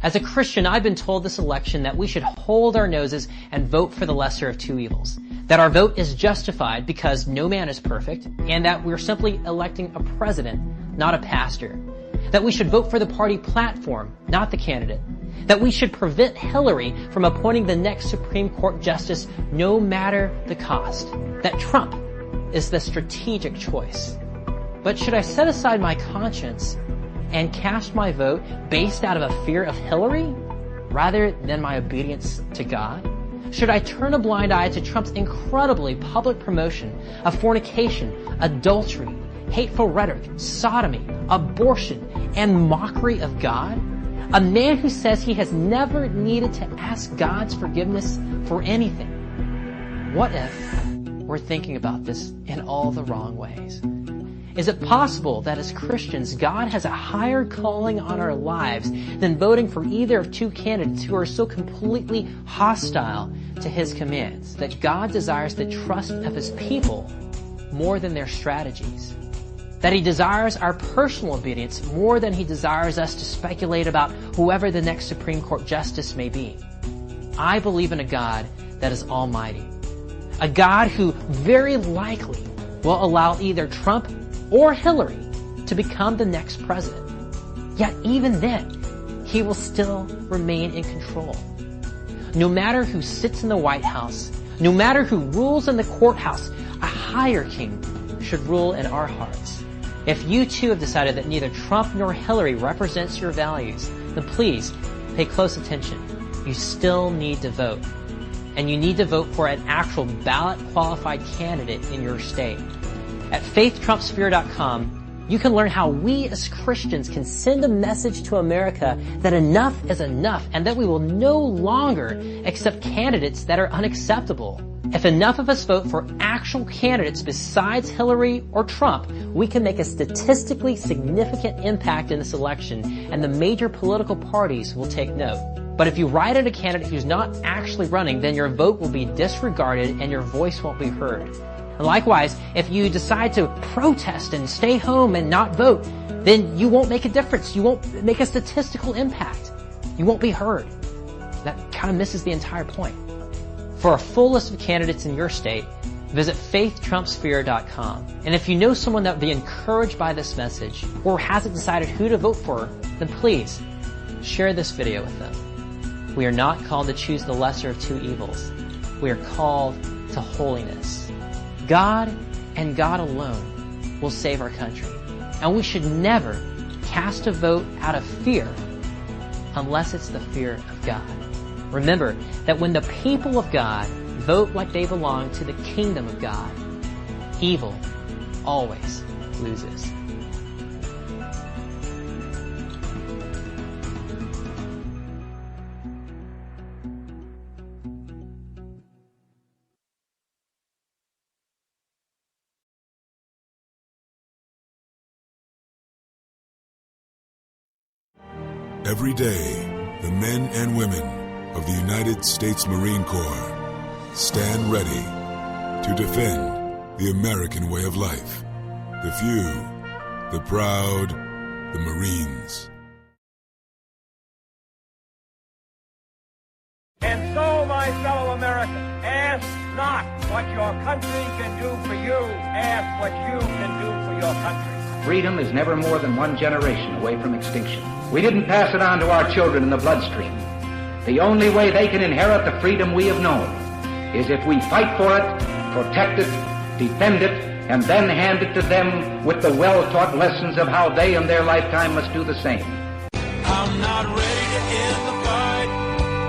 As a Christian, I've been told this election that we should hold our noses and vote for the lesser of two evils. That our vote is justified because no man is perfect, and that we're simply electing a president, not a pastor. That we should vote for the party platform, not the candidate. That we should prevent Hillary from appointing the next Supreme Court justice no matter the cost. That Trump is the strategic choice. But should I set aside my conscience and cast my vote based out of a fear of Hillary rather than my obedience to God? Should I turn a blind eye to Trump's incredibly public promotion of fornication, adultery, hateful rhetoric, sodomy, abortion, and mockery of God? A man who says he has never needed to ask God's forgiveness for anything. What if we're thinking about this in all the wrong ways? Is it possible that as Christians, God has a higher calling on our lives than voting for either of two candidates who are so completely hostile to His commands, that God desires the trust of His people more than their strategies? That He desires our personal obedience more than He desires us to speculate about whoever the next Supreme Court justice may be? I believe in a God that is almighty. A God who very likely will allow either Trump or Hillary to become the next president. Yet even then, He will still remain in control. No matter who sits in the White House, no matter who rules in the courthouse, a higher king should rule in our hearts. If you too have decided that neither Trump nor Hillary represents your values, then please pay close attention. You still need to vote. And you need to vote for an actual ballot-qualified candidate in your state. At faithtrumpsphere.com, you can learn how we as Christians can send a message to America that enough is enough and that we will no longer accept candidates that are unacceptable. If enough of us vote for actual candidates besides Hillary or Trump, we can make a statistically significant impact in this election, and the major political parties will take note. But if you write in a candidate who's not actually running, then your vote will be disregarded and your voice won't be heard. And likewise, if you decide to protest and stay home and not vote, then you won't make a difference. You won't make a statistical impact. You won't be heard. That kind of misses the entire point. For a full list of candidates in your state, visit faithtrumpsphere.com. And if you know someone that would be encouraged by this message or hasn't decided who to vote for, then please share this video with them. We are not called to choose the lesser of two evils. We are called to holiness. God and God alone will save our country. And we should never cast a vote out of fear unless it's the fear of God. Remember that when the people of God vote like they belong to the kingdom of God, evil always loses. Every day, the men and women of the United States Marine Corps stand ready to defend the American way of life. The few, the proud, the Marines. And so, my fellow Americans, ask not what your country can do for you, ask what you can do for your country. Freedom is never more than one generation away from extinction. We didn't pass it on to our children in the bloodstream. The only way they can inherit the freedom we have known is if we fight for it, protect it, defend it, and then hand it to them with the well-taught lessons of how they in their lifetime must do the same. I'm not ready to end the fight.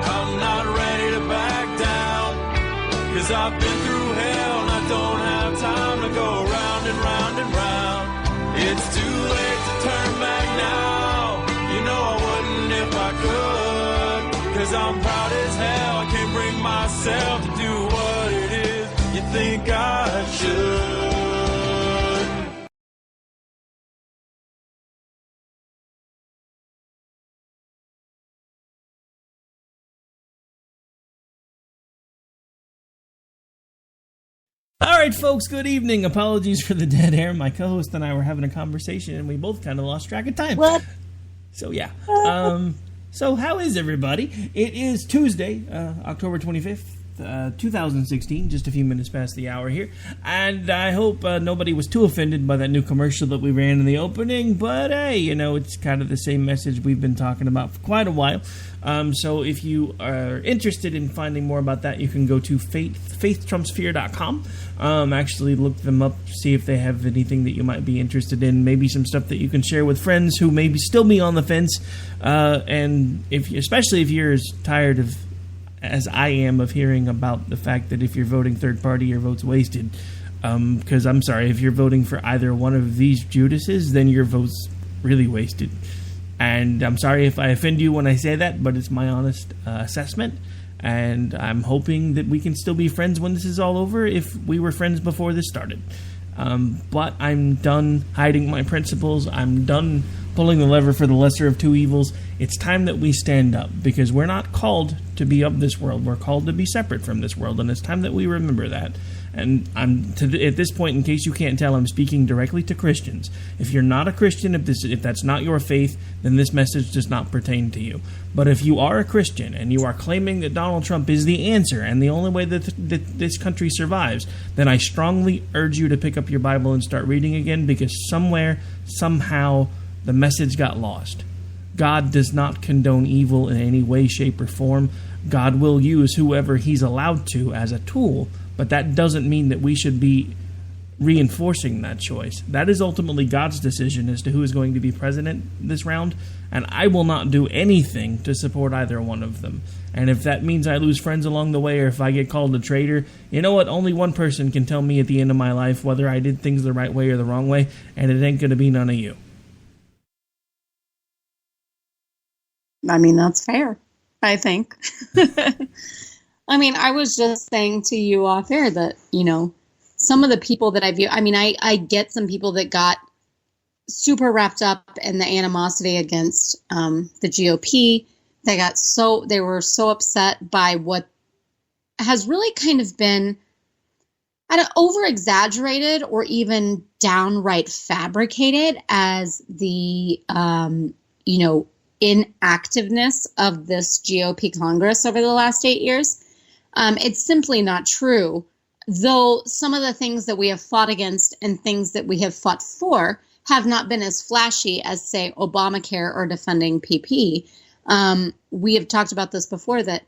I'm not ready to back down. 'Cause I've been through hell and I don't have time to go round and round and round. It's too late to turn back now. You know I wouldn't if I could. 'Cause I'm proud as hell. I can't bring myself to do what it is you think I should. All right, folks, good evening. Apologies for the dead air. My co-host and I were having a conversation, and we both kind of lost track of time. What? So, yeah. So how is everybody? It is Tuesday, October 25th. 2016, just a few minutes past the hour here, and I hope nobody was too offended by that new commercial that we ran in the opening, but hey, it's kind of the same message we've been talking about for quite a while. So if you are interested in finding more about that, you can go to faithtrumpsfear.com. Actually look them up, see if they have anything that you might be interested in, maybe some stuff that you can share with friends who maybe still be on the fence, and especially if you're as tired of as I am of hearing about the fact that if you're voting third party, your vote's wasted. Because I'm sorry, if you're voting for either one of these Judases, then your vote's really wasted. And I'm sorry if I offend you when I say that, but it's my honest assessment. And I'm hoping that we can still be friends when this is all over if we were friends before this started. But I'm done hiding my principles. I'm done pulling the lever for the lesser of two evils. It's time that we stand up, because we're not called to be of this world. We're called to be separate from this world, and it's time that we remember that. And at this point, in case you can't tell, I'm speaking directly to Christians. If you're not a Christian, if that's not your faith, then this message does not pertain to you. But if you are a Christian and you are claiming that Donald Trump is the answer and the only way that this country survives, then I strongly urge you to pick up your Bible and start reading again, because somewhere, somehow, the message got lost. God does not condone evil in any way, shape, or form. God will use whoever he's allowed to as a tool, but that doesn't mean that we should be reinforcing that choice. That is ultimately God's decision as to who is going to be president this round, and I will not do anything to support either one of them. And if that means I lose friends along the way, or if I get called a traitor, you know what? Only one person can tell me at the end of my life whether I did things the right way or the wrong way, and it ain't going to be none of you. I mean, that's fair, I think. I mean, I was just saying to you off air that, some of the people that I view, I get some people that got super wrapped up in the animosity against the GOP. They were so upset by what has really kind of been over-exaggerated or even downright fabricated as the, inactiveness of this GOP Congress over the last 8 years. It's simply not true, though some of the things that we have fought against and things that we have fought for have not been as flashy as, say, Obamacare or defunding PP. We have talked about this before, that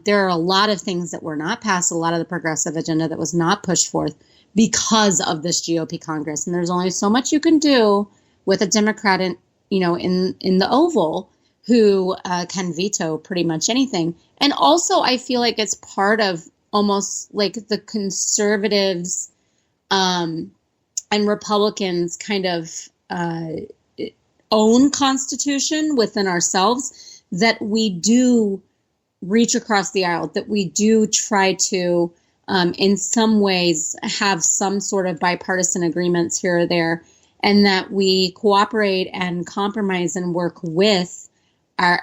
there are a lot of things that were not passed, a lot of the progressive agenda that was not pushed forth because of this GOP Congress. And there's only so much you can do with a Democrat in the Oval who can veto pretty much anything. And also, I feel like it's part of almost like the conservatives and Republicans kind of own constitution within ourselves, that we do reach across the aisle, that we do try to, in some ways, have some sort of bipartisan agreements here or there, and that we cooperate and compromise and work with our,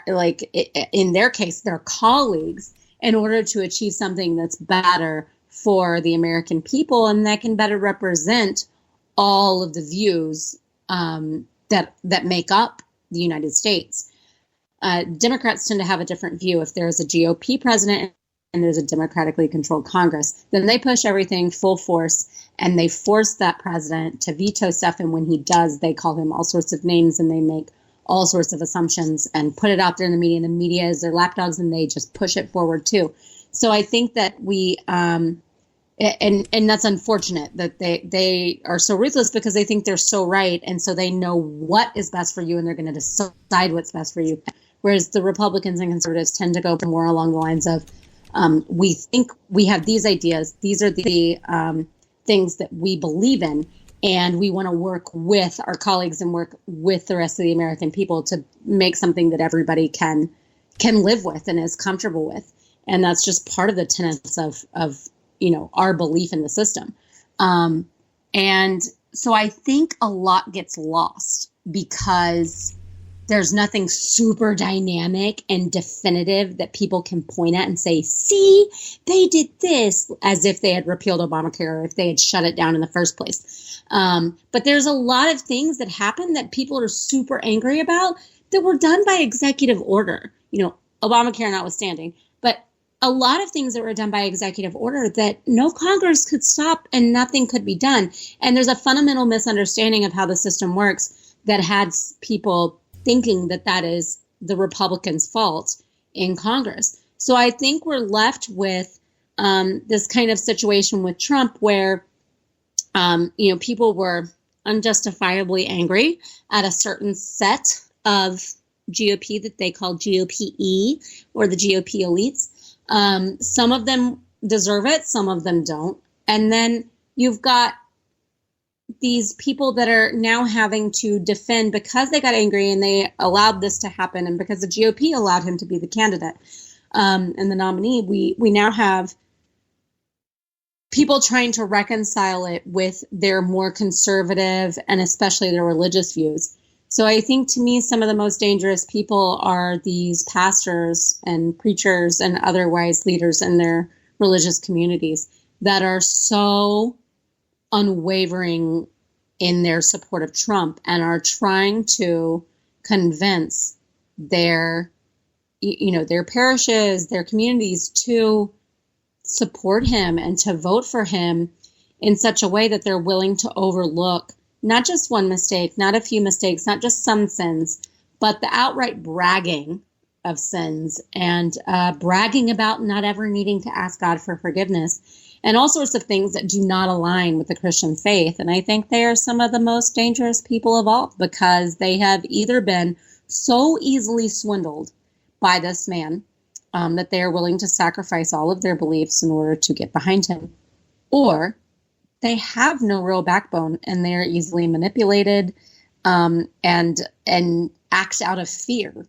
in their case, their colleagues, in order to achieve something that's better for the American people and that can better represent all of the views that make up the United States. Democrats tend to have a different view. If there's a GOP president and there's a democratically controlled Congress, then they push everything full force and they force that president to veto stuff. And when he does, they call him all sorts of names and they make all sorts of assumptions and put it out there in the media. And the media is their lapdogs and they just push it forward too. So I think that we, and that's unfortunate that they are so ruthless because they think they're so right. And so they know what is best for you and they're going to decide what's best for you. Whereas the Republicans and conservatives tend to go more along the lines of, we think we have these ideas. These are the things that we believe in. And we want to work with our colleagues and work with the rest of the American people to make something that everybody can live with and is comfortable with. And that's just part of the tenets of our belief in the system. And so I think a lot gets lost because there's nothing super dynamic and definitive that people can point at and say, see, they did this, as if they had repealed Obamacare or if they had shut it down in the first place. But there's a lot of things that happen that people are super angry about that were done by executive order, Obamacare notwithstanding, but a lot of things that were done by executive order that no Congress could stop and nothing could be done. And there's a fundamental misunderstanding of how the system works that has people thinking that that is the Republicans' fault in Congress. So I think we're left with this kind of situation with Trump where, people were unjustifiably angry at a certain set of GOP that they call GOP-E, or the GOP elites. Some of them deserve it, some of them don't. And then you've got these people that are now having to defend because they got angry and they allowed this to happen, and because the GOP allowed him to be the candidate and the nominee. We now have people trying to reconcile it with their more conservative and especially their religious views. So I think, to me, some of the most dangerous people are these pastors and preachers and otherwise leaders in their religious communities that are so unwavering in their support of Trump and are trying to convince their parishes, their communities to support him and to vote for him in such a way that they're willing to overlook not just one mistake, not a few mistakes, not just some sins, but the outright bragging of sins and bragging about not ever needing to ask God for forgiveness and all sorts of things that do not align with the Christian faith. And I think they are some of the most dangerous people of all, because they have either been so easily swindled by this man that they are willing to sacrifice all of their beliefs in order to get behind him, or they have no real backbone and they are easily manipulated and act out of fear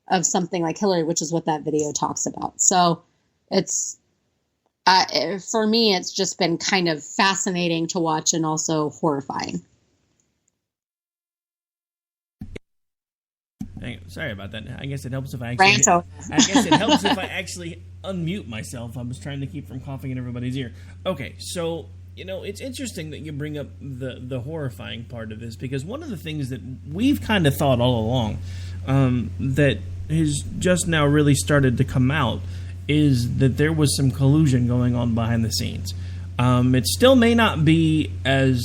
of something like Hillary, which is what that video talks about. So it's for me, it's just been kind of fascinating to watch and also horrifying. Sorry about that. I guess it helps if I actually unmute myself. I was trying to keep from coughing in everybody's ear. Okay, so it's interesting that you bring up the horrifying part of this, because one of the things that we've kind of thought all along that has just now really started to come out is that there was some collusion going on behind the scenes. It still may not be as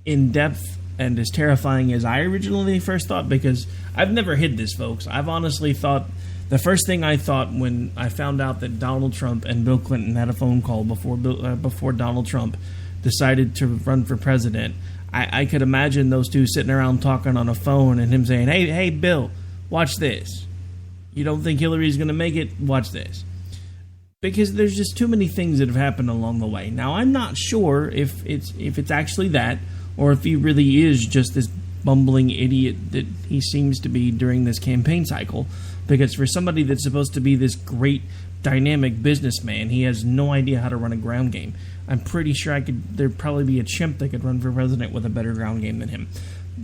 in-depth and as terrifying as I originally first thought, because I've never hid this, folks. I've honestly thought, the first thing I thought when I found out that Donald Trump and Bill Clinton had a phone call before Donald Trump decided to run for president, I could imagine those two sitting around talking on a phone and him saying, hey, Bill, watch this. You don't think Hillary's going to make it? Watch this. Because there's just too many things that have happened along the way. Now, I'm not sure if it's actually that, or if he really is just this bumbling idiot that he seems to be during this campaign cycle. Because for somebody that's supposed to be this great, dynamic businessman, he has no idea how to run a ground game. I'm pretty sure there'd probably be a chimp that could run for president with a better ground game than him.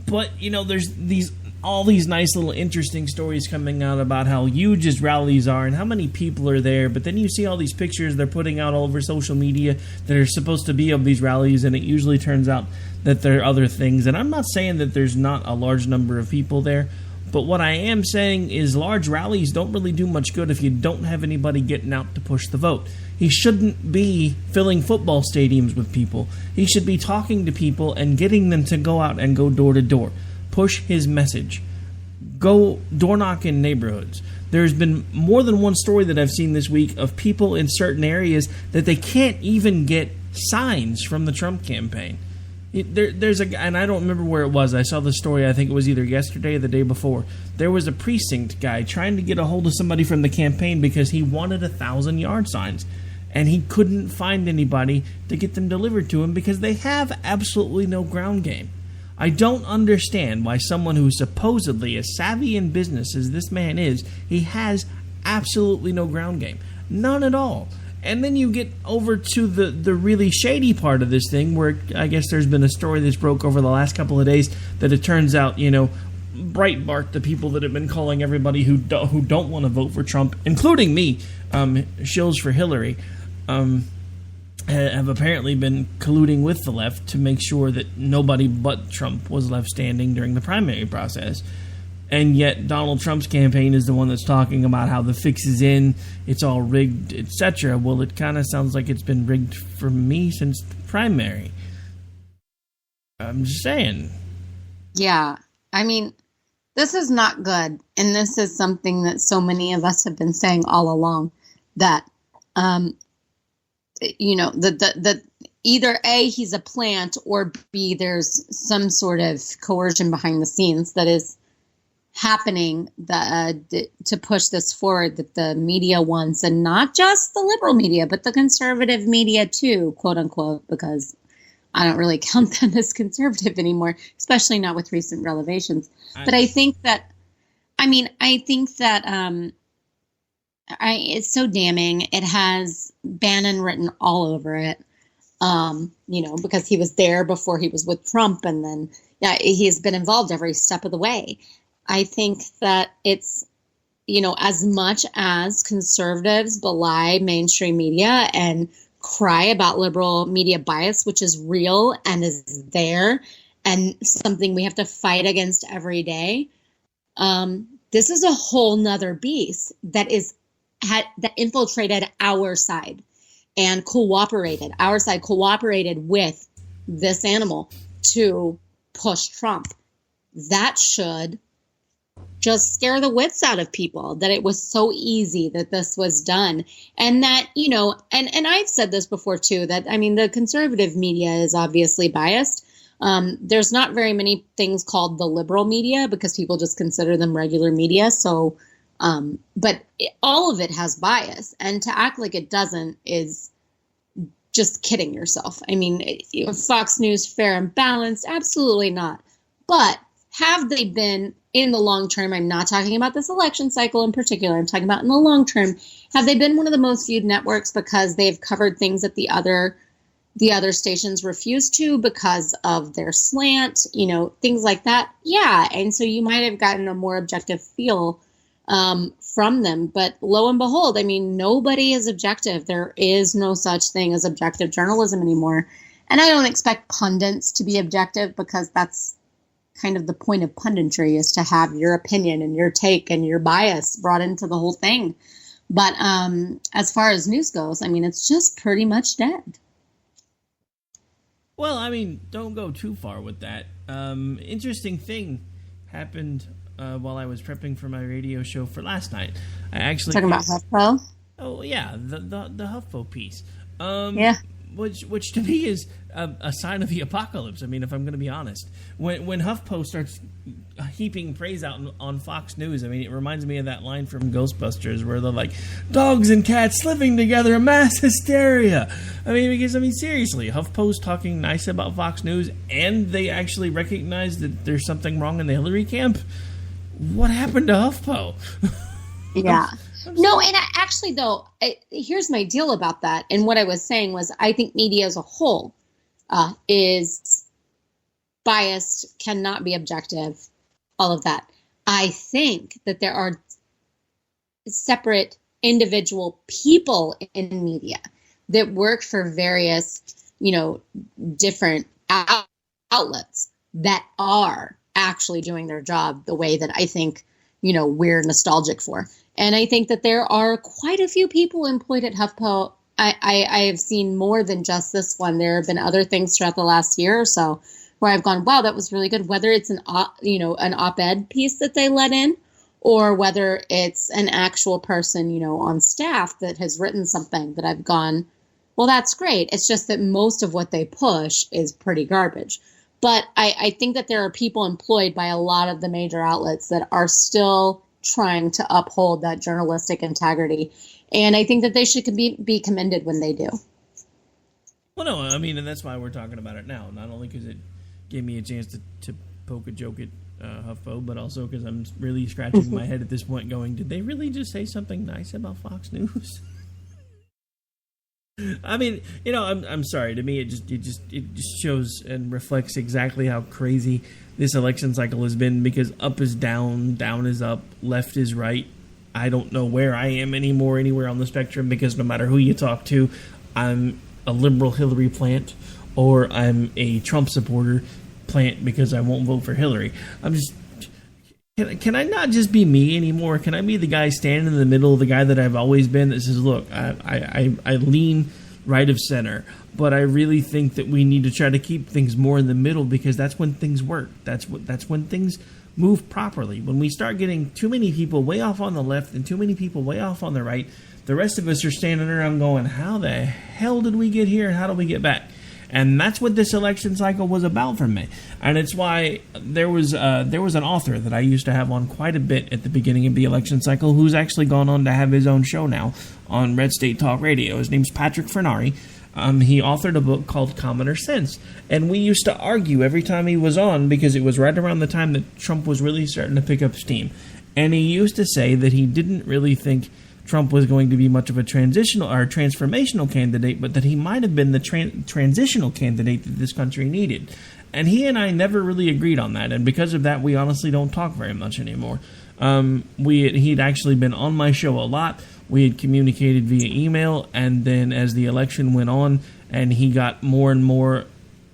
But, there's all these nice little interesting stories coming out about how huge his rallies are and how many people are there, but then you see all these pictures they're putting out all over social media that are supposed to be of these rallies, and it usually turns out that there are other things. And I'm not saying that there's not a large number of people there, but what I am saying is large rallies don't really do much good if you don't have anybody getting out to push the vote. He shouldn't be filling football stadiums with people. He should be talking to people and getting them to go out and go door to door. Push his message. Go door knock in neighborhoods. There's been more than one story that I've seen this week of people in certain areas that they can't even get signs from the Trump campaign. There's and I don't remember where it was. I saw the story, I think it was either yesterday or the day before. There was a precinct guy trying to get a hold of somebody from the campaign because he wanted 1,000-yard signs. And he couldn't find anybody to get them delivered to him because they have absolutely no ground game. I don't understand why someone who's supposedly as savvy in business as this man is, he has absolutely no ground game. None at all. And then you get over to the really shady part of this thing, where I guess there's been a story that's broke over the last couple of days that it turns out, Breitbart, the people that have been calling everybody who don't want to vote for Trump, including me, shills for Hillary, have apparently been colluding with the left to make sure that nobody but Trump was left standing during the primary process. and yet Donald Trump's campaign is the one that's talking about how the fix is in, it's all rigged, etc. Well, it kind of sounds like it's been rigged for me since the primary. I'm just saying. Yeah. I mean, this is not good. And this is something that so many of us have been saying all along, that, that either A, he's a plant, or B, there's some sort of coercion behind the scenes that is happening to push this forward, that the media wants, and not just the liberal media, but the conservative media too, quote unquote, because I don't really count them as conservative anymore, especially not with recent revelations. But I think that it's so damning. It has Bannon written all over it, because he was there before he was with Trump, and then he's been involved every step of the way. I think that it's, as much as conservatives belie mainstream media and cry about liberal media bias, which is real and is there and something we have to fight against every day, this is a whole nother beast that infiltrated our side and cooperated with this animal to push Trump. That should just scare the wits out of people, that it was so easy that this was done. And that, and I've said this before too, that, the conservative media is obviously biased. There's not very many things called the liberal media because people just consider them regular media. So, but all of it has bias, and to act like it doesn't is just kidding yourself. Fox News fair and balanced? Absolutely not. But have they been, in the long term, I'm not talking about this election cycle in particular, I'm talking about in the long term, have they been one of the most viewed networks because they've covered things that the other stations refuse to because of their slant, things like that? Yeah. And so you might have gotten a more objective feel from them. But lo and behold, nobody is objective. There is no such thing as objective journalism anymore. And I don't expect pundits to be objective, because that's kind of the point of punditry, is to have your opinion and your take and your bias brought into the whole thing. But as far as news goes, it's just pretty much dead. Well, don't go too far with that. Interesting thing happened while I was prepping for my radio show for last night. I actually talking about HuffPo. Oh yeah, the HuffPo piece. Yeah. Which to me is a sign of the apocalypse. If I'm going to be honest, when HuffPo starts heaping praise out on Fox News, it reminds me of that line from Ghostbusters where they're like, "Dogs and cats living together, mass hysteria." Because seriously, HuffPo's talking nice about Fox News, and they actually recognize that there's something wrong in the Hillary camp. What happened to HuffPo? Yeah. No, and actually, though, here's my deal about that. And what I was saying was, I think media as a whole is biased, cannot be objective, all of that. I think that there are separate individual people in media that work for various, different outlets that are actually doing their job the way that I think, we're nostalgic for. And I think that there are quite a few people employed at HuffPo. I have seen more than just this one. There have been other things throughout the last year or so where I've gone, wow, that was really good. Whether it's an op-ed piece that they let in, or whether it's an actual person, on staff that has written something that I've gone, well, that's great. It's just that most of what they push is pretty garbage. But I think that there are people employed by a lot of the major outlets that are still trying to uphold that journalistic integrity. And I think that they should be commended when they do. Well, no, and that's why we're talking about it now. Not only because it gave me a chance to poke a joke at HuffPo, but also because I'm really scratching my head at this point going, did they really just say something nice about Fox News? I'm sorry. To me, it just shows and reflects exactly how crazy this election cycle has been, because up is down, down is up, left is right. I don't know where I am anywhere on the spectrum, because no matter who you talk to, I'm a liberal Hillary plant or I'm a Trump supporter plant because I won't vote for Hillary. Can I not just be me anymore? Can I be the guy standing in the middle, the guy that I've always been that says, look, I lean right of center, but I really think that we need to try to keep things more in the middle because that's when things work. That's when things move properly. When we start getting too many people way off on the left and too many people way off on the right, the rest of us are standing around going, how the hell did we get here and how do we get back? And that's what this election cycle was about for me. And it's why there was an author that I used to have on quite a bit at the beginning of the election cycle who's actually gone on to have his own show now on Red State Talk Radio. His name's Patrick Fernari. He authored a book called Commoner Sense. And we used to argue every time he was on because it was right around the time that Trump was really starting to pick up steam. And he used to say that he didn't really think Trump was going to be much of a transitional or transformational candidate, but that he might have been the transitional candidate that this country needed. And he and I never really agreed on that, and because of that, we honestly don't talk very much anymore. He'd actually been on my show a lot. We had communicated via email, and then as the election went on, and he got more and more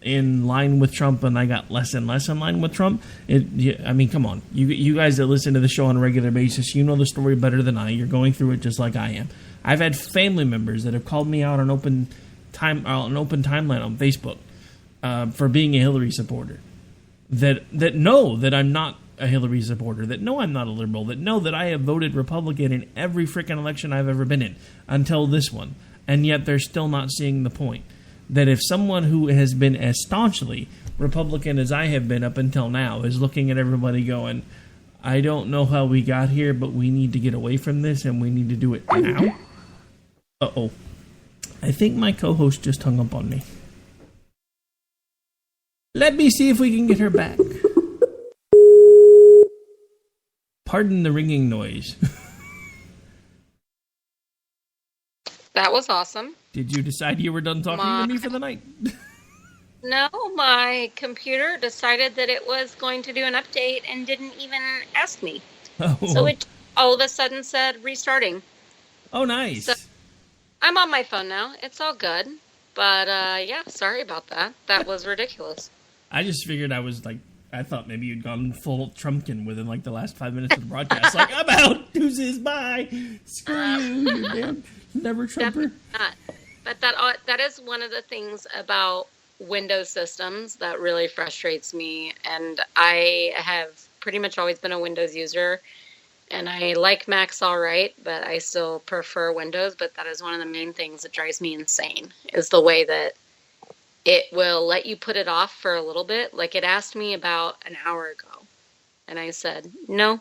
in line with Trump, and I got less and less in line with Trump. I mean, come on. You guys that listen to the show on a regular basis, you know the story better than I. You're going through it just like I am. I've had family members that have called me out on open timeline on Facebook for being a Hillary supporter. That know that I'm not a Hillary supporter, that know I'm not a liberal, that know that I have voted Republican in every freaking election I've ever been in until this one, and yet they're still not seeing the point. That if someone who has been as staunchly Republican as I have been up until now is looking at everybody going, I don't know how we got here, but we need to get away from this and we need to do it now. Uh-oh. I think my co-host just hung up on me. Let me see if we can get her back. Pardon the ringing noise. That was awesome. Did you decide you were done talking to me for the night? No, my computer decided that it was going to do an update and didn't even ask me. Oh. So it all of a sudden said restarting. Oh, nice. So I'm on my phone now. It's all good. But, yeah, sorry about that. That was ridiculous. I just figured I thought maybe you'd gone full Trumpkin within, the last 5 minutes of the broadcast. I'm out. Deuces, bye. Screw you, you damn never Trumper. Not. But that is one of the things about Windows systems that really frustrates me. And I have pretty much always been a Windows user. And I like Macs all right, but I still prefer Windows. But that is one of the main things that drives me insane, is the way that it will let you put it off for a little bit. Like, it asked me about an hour ago. And I said, no.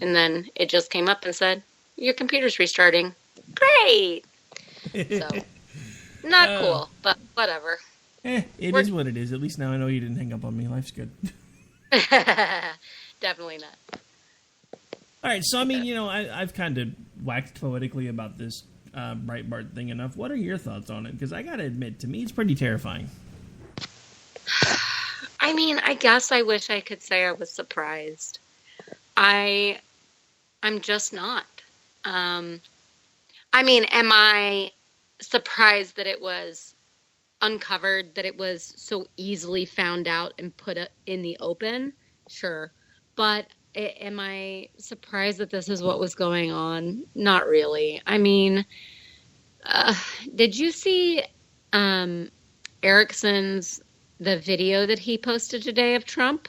And then it just came up and said, your computer's restarting. Great! So, not cool, but whatever. It is what it is. At least now I know you didn't hang up on me. Life's good. Definitely not. All right, so, I mean, I've kind of waxed poetically about this Breitbart thing enough. What are your thoughts on it? Because I got to admit, to me, it's pretty terrifying. I mean, I guess I wish I could say I was surprised. I'm just not. I mean, am I surprised that it was uncovered, that it was so easily found out and put in the open? Sure. But am I surprised that this is what was going on? Not really. I mean, did you see Erickson's, the video that he posted today of Trump?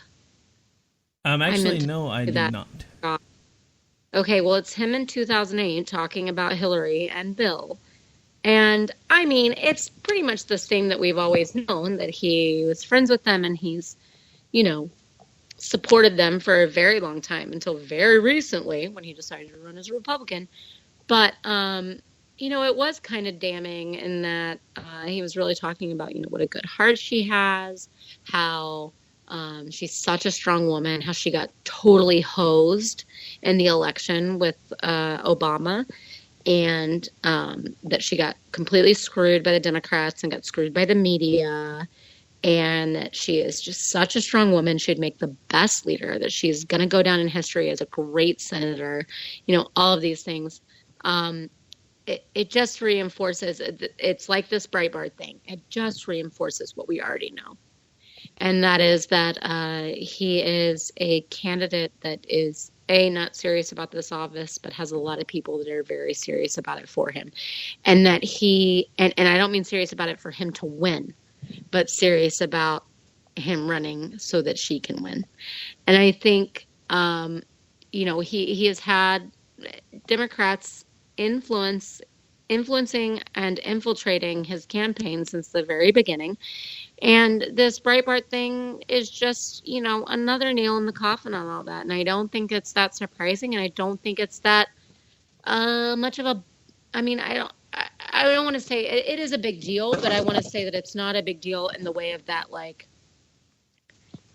Actually, no, I did not. Okay, well, it's him in 2008 talking about Hillary and Bill. And, I mean, it's pretty much the same that we've always known, that he was friends with them and he's, supported them for a very long time until very recently when he decided to run as a Republican. But, it was kind of damning in that he was really talking about, what a good heart she has, how she's such a strong woman, how she got totally hosed in the election with Obama, and that she got completely screwed by the Democrats and got screwed by the media, and that she is just such a strong woman. She'd make the best leader, that she's going to go down in history as a great senator, all of these things. It just reinforces, it's like this Breitbart thing. It just reinforces what we already know. And that is that he is a candidate that is not serious about this office, but has a lot of people that are very serious about it for him. And that he, and I don't mean serious about it for him to win, but serious about him running so that she can win. And I think, he has had Democrats influencing and infiltrating his campaign since the very beginning. And this Breitbart thing is just, another nail in the coffin on all that. And I don't think it's that surprising. And I don't think it's that much of a, I don't want to say it is a big deal, but I want to say that it's not a big deal in the way of that, like,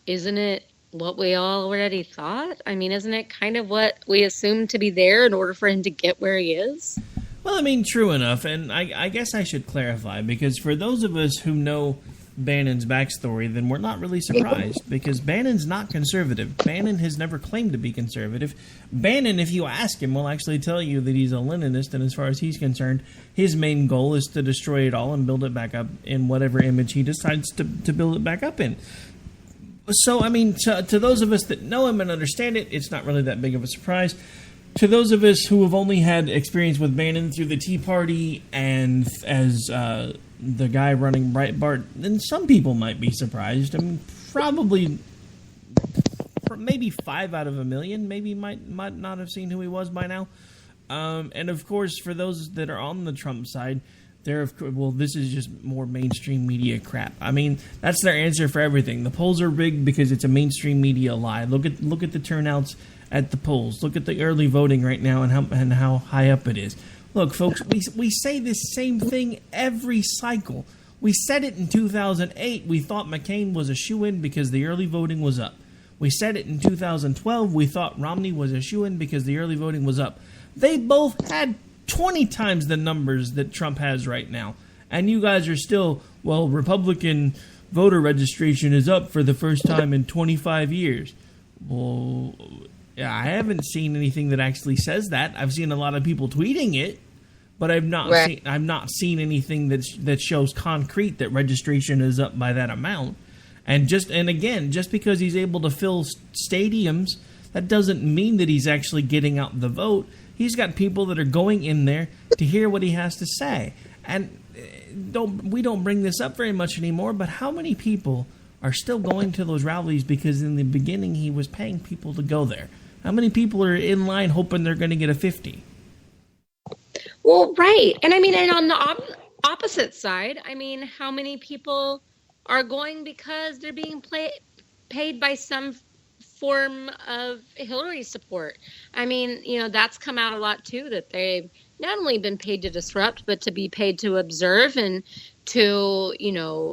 isn't it what we all already thought? Isn't it kind of what we assumed to be there in order for him to get where he is? Well, true enough. And I guess I should clarify, because for those of us who know Bannon's backstory, then we're not really surprised, because Bannon's not conservative. Bannon has never claimed to be conservative. Bannon, if you ask him, will actually tell you that he's a Leninist, and as far as he's concerned, his main goal is to destroy it all and build it back up in whatever image he decides to build it back up in. So, to those of us that know him and understand it, it's not really that big of a surprise. To those of us who have only had experience with Bannon through the Tea Party and as the guy running Breitbart, then some people might be surprised. Probably maybe 5 out of a million maybe might not have seen who he was by now. And of course, for those that are on the Trump side, this is just more mainstream media crap. That's their answer for everything. The polls are rigged because it's a mainstream media lie. Look at the turnouts at the polls. Look at the early voting right now and how high up it is. Look, folks, we say this same thing every cycle. We said it in 2008. We thought McCain was a shoo-in because the early voting was up. We said it in 2012. We thought Romney was a shoo-in because the early voting was up. They both had 20 times the numbers that Trump has right now. And you guys are still, Republican voter registration is up for the first time in 25 years. Well, yeah, I haven't seen anything that actually says that. I've seen a lot of people tweeting it, but I've not seen anything that shows concrete that registration is up by that amount. And again, just because he's able to fill stadiums, that doesn't mean that he's actually getting out the vote. He's got people that are going in there to hear what he has to say. And we don't bring this up very much anymore, but how many people are still going to those rallies because in the beginning he was paying people to go there? How many people are in line hoping they're going to get a 50? Well, right. And and on the opposite side, how many people are going because they're being paid by some form of Hillary support? That's come out a lot too, that they've not only been paid to disrupt, but to be paid to observe and to,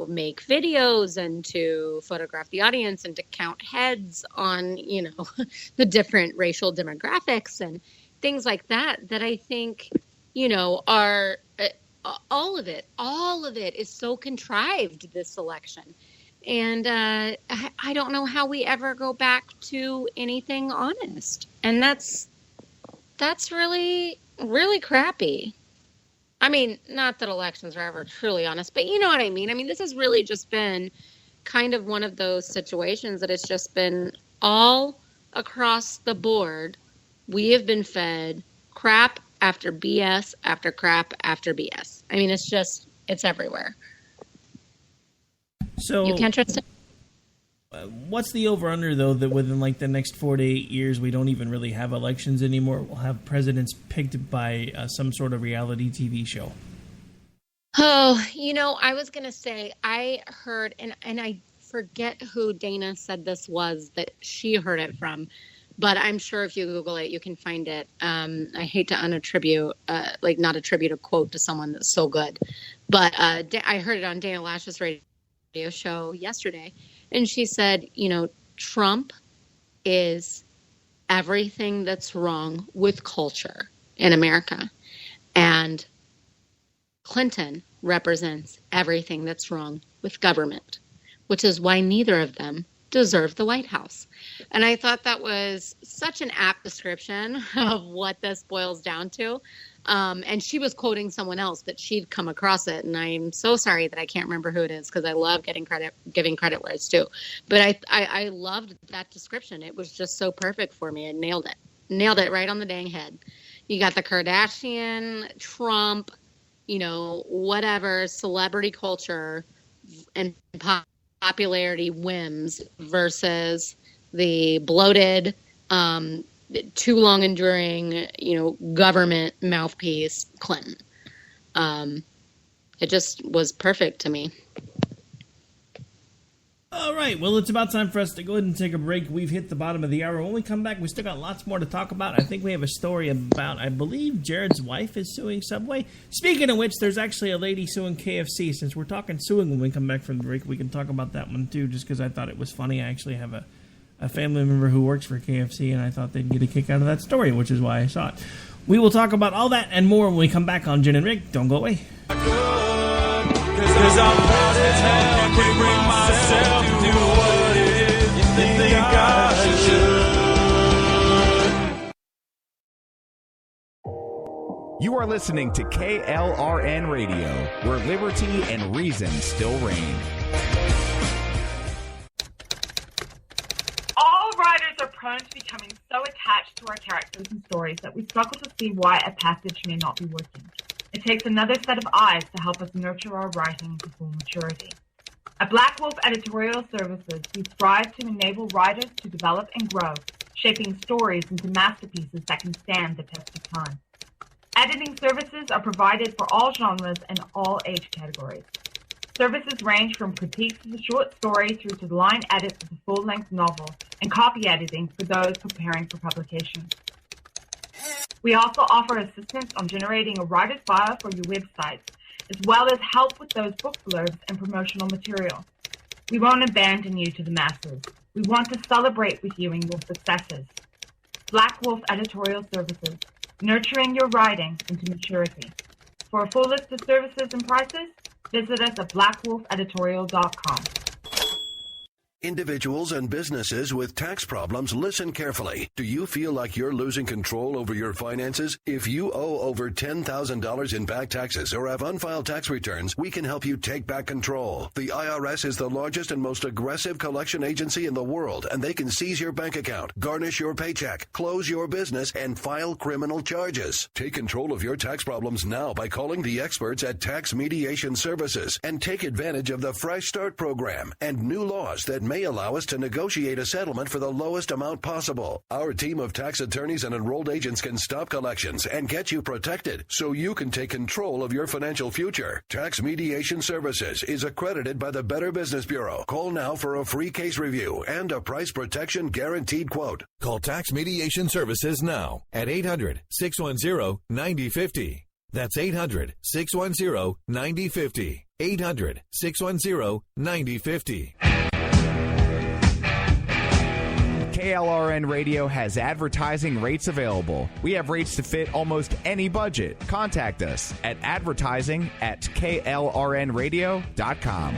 make videos and to photograph the audience and to count heads on, the different racial demographics and things like that I think, are all of it is so contrived this election. And I don't know how we ever go back to anything honest. And that's really, really crappy. Not that elections are ever truly honest, but you know what I mean? This has really just been kind of one of those situations that it's just been all across the board. We have been fed crap after BS after crap after BS. It's everywhere. So you can't trust it. What's the over-under, though, that within the next 4 to 8 years we don't even really have elections anymore? We'll have presidents picked by some sort of reality TV show. Oh, I was going to say, I heard, and I forget who Dana said this was that she heard it from, but I'm sure if you Google it, you can find it. I hate to not attribute a quote to someone that's so good, but I heard it on Dana Lash's radio show yesterday. And she said, Trump is everything that's wrong with culture in America. And Clinton represents everything that's wrong with government, which is why neither of them deserve the White House. And I thought that was such an apt description of what this boils down to. And she was quoting someone else that she'd come across it. And I'm so sorry that I can't remember who it is, because I love giving credit where it's due. But I loved that description. It was just so perfect for me. It nailed it. nailed it right on the dang head. You got the Kardashian, Trump, whatever, celebrity culture and popularity whims versus the bloated, too long enduring, government mouthpiece Clinton. It just was perfect to me. All right, well, it's about time for us to go ahead and take a break. We've hit the bottom of the hour. When we come back, we still got lots more to talk about. I think we have a story about, I believe, Jared's wife is suing Subway. Speaking of which, there's actually a lady suing KFC. Since we're talking suing when we come back from the break, we can talk about that one, too, just because I thought it was funny. I actually have a family member who works for KFC, and I thought they'd get a kick out of that story, which is why I saw it. We will talk about all that and more when we come back on Jenn and Rick. Don't go away. Cause I'm proud as hell, I can't bring myself to do what it is you think I should. You are listening to KLRN Radio, where liberty and reason still reign. All writers are prone to becoming so attached to our characters and stories that we struggle to see why a passage may not be working. It takes another set of eyes to help us nurture our writing to full maturity. At Black Wolf Editorial Services, we strive to enable writers to develop and grow, shaping stories into masterpieces that can stand the test of time. Editing services are provided for all genres and all age categories. Services range from critiques of the short story through to the line edits of the full-length novel and copy editing for those preparing for publication. We also offer assistance on generating a writer's bio for your websites, as well as help with those book blurbs and promotional material. We won't abandon you to the masses. We want to celebrate with you in your successes. Black Wolf Editorial Services, nurturing your writing into maturity. For a full list of services and prices, visit us at blackwolfeditorial.com. Individuals and businesses with tax problems, listen carefully. Do you feel like you're losing control over your finances? If you owe over $10,000 in back taxes or have unfiled tax returns, we can help you take back control. The IRS is the largest and most aggressive collection agency in the world, and they can seize your bank account, garnish your paycheck, close your business, and file criminal charges. Take control of your tax problems now by calling the experts at Tax Mediation Services and take advantage of the Fresh Start program and new laws that may allow us to negotiate a settlement for the lowest amount possible. Our team of tax attorneys and enrolled agents can stop collections and get you protected so you can take control of your financial future. Tax Mediation Services is accredited by the Better Business Bureau. Call now for a free case review and a price protection guaranteed quote. Call Tax Mediation Services now at 800-610-9050. That's 800-610-9050. 800-610-9050. KLRN Radio has advertising rates available. We have rates to fit almost any budget. Contact us at advertising@klrnradio.com.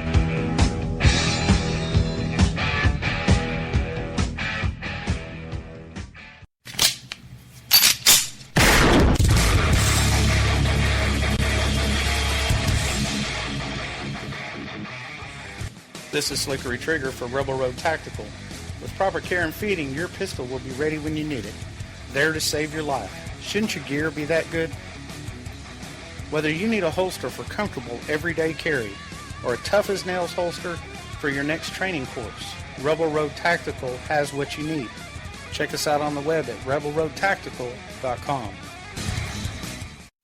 This is Slickery Trigger for Rebel Road Tactical. With proper care and feeding, your pistol will be ready when you need it, there to save your life. Shouldn't your gear be that good? Whether you need a holster for comfortable everyday carry or a tough-as-nails holster for your next training course, Rebel Road Tactical has what you need. Check us out on the web at rebelroadtactical.com.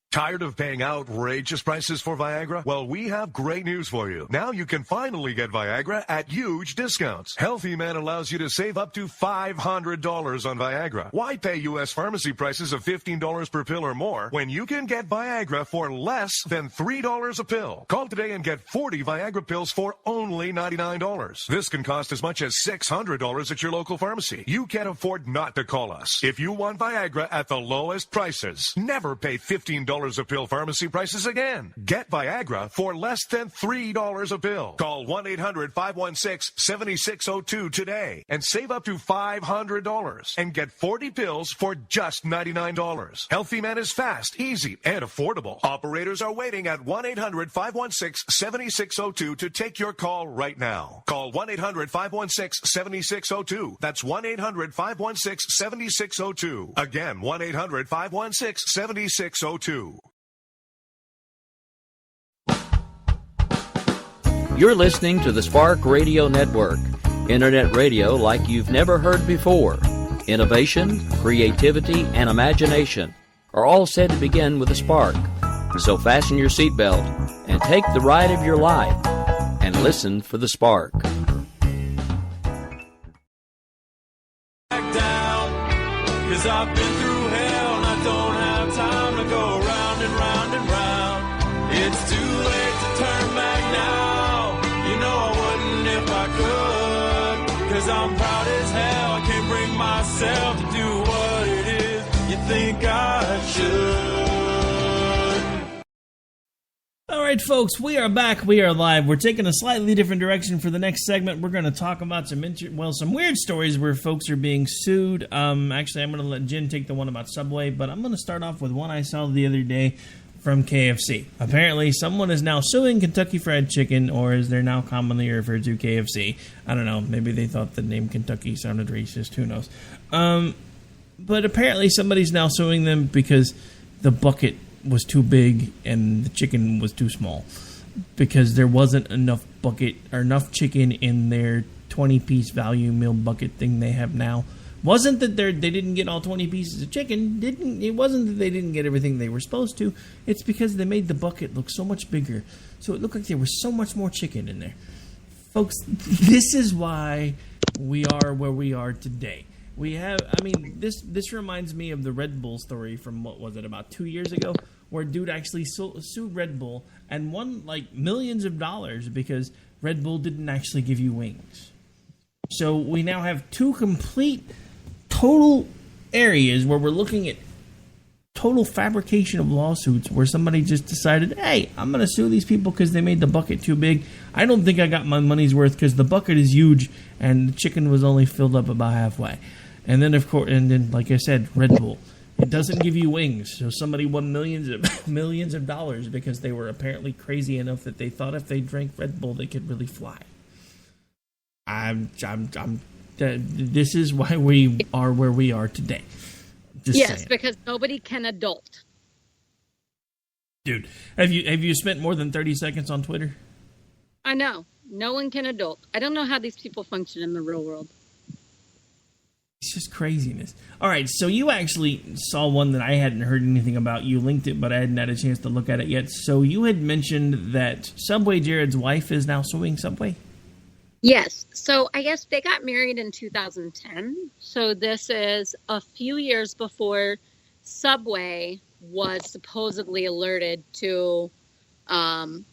Tired of paying outrageous prices for Viagra? Well, we have great news for you. Now you can finally get Viagra at huge discounts. Healthy Man allows you to save up to $500 on Viagra. Why pay U.S. pharmacy prices of $15 per pill or more when you can get Viagra for less than $3 a pill? Call today and get 40 Viagra pills for only $99. This can cost as much as $600 at your local pharmacy. You can't afford not to call us. If you want Viagra at the lowest prices, never pay $15 $3 a pill pharmacy prices again. Get Viagra for less than $3 a pill. Call 1-800-516-7602 today and save up to $500 and get 40 pills for just $99. Healthy Man is fast, easy, and affordable. Operators are waiting at 1-800-516-7602 to take your call right now. Call 1-800-516-7602. That's 1-800-516-7602. Again, 1-800-516-7602. You're listening to the Spark Radio Network, internet radio like you've never heard before. Innovation, creativity, and imagination are all said to begin with a spark. So fasten your seatbelt and take the ride of your life and listen for the spark. Back down, 'cause I've been through hell and I don't have time to go round and round and round. It's too late to turn back now. You know I wouldn't if I could, 'cause I'm proud as hell. I can't bring myself to do what it is you think I should. All right, folks, we are back. We are live. We're taking a slightly different direction for the next segment. We're going to talk about some weird stories where folks are being sued. Actually, I'm going to let Jen take the one about Subway, but I'm going to start off with one I saw the other day from KFC. Apparently, someone is now suing Kentucky Fried Chicken, or as they're now commonly referred to, KFC. I don't know. Maybe they thought the name Kentucky sounded racist. Who knows? But apparently, somebody's now suing them because the bucket was too big and the chicken was too small, because there wasn't enough chicken in their 20-piece value meal bucket thing they have now. Wasn't that they didn't get all 20 pieces of chicken. It wasn't that they didn't get everything they were supposed to. It's because they made the bucket look so much bigger, so it looked like there was so much more chicken in there. Folks, this is why we are where we are today. This reminds me of the Red Bull story from, what was it, about 2 years ago, where a dude actually sued Red Bull and won like millions of dollars because Red Bull didn't actually give you wings. So we now have two complete, total areas where we're looking at total fabrication of lawsuits where somebody just decided, hey, I'm going to sue these people because they made the bucket too big. I don't think I got my money's worth because the bucket is huge and the chicken was only filled up about halfway. And then, of course, like I said, Red Bull, it doesn't give you wings. So somebody won millions of dollars because they were apparently crazy enough that they thought if they drank Red Bull, they could really fly. This is why we are where we are today. Just yes, saying. Because nobody can adult. Dude, have you spent more than 30 seconds on Twitter? I know. No one can adult. I don't know how these people function in the real world. It's just craziness. All right, so you actually saw one that I hadn't heard anything about. You linked it, but I hadn't had a chance to look at it yet. So you had mentioned that Subway Jared's wife is now suing Subway? Yes. So I guess they got married in 2010. So this is a few years before Subway was supposedly alerted to the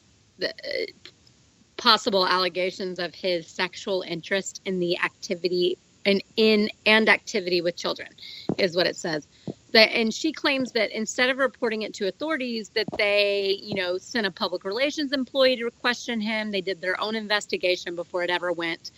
possible allegations of his sexual interest in the activity and activity with children, is what it says. And she claims that instead of reporting it to authorities, that they, sent a public relations employee to question him. They did their own investigation before it ever went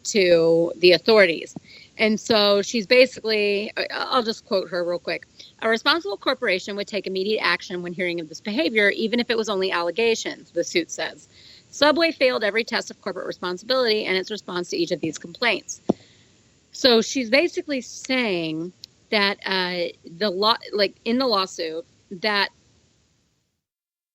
to the authorities. And so she's basically, I'll just quote her real quick. A responsible corporation would take immediate action when hearing of this behavior, even if it was only allegations, the suit says. Subway failed every test of corporate responsibility and its response to each of these complaints. So she's basically saying that in the lawsuit, that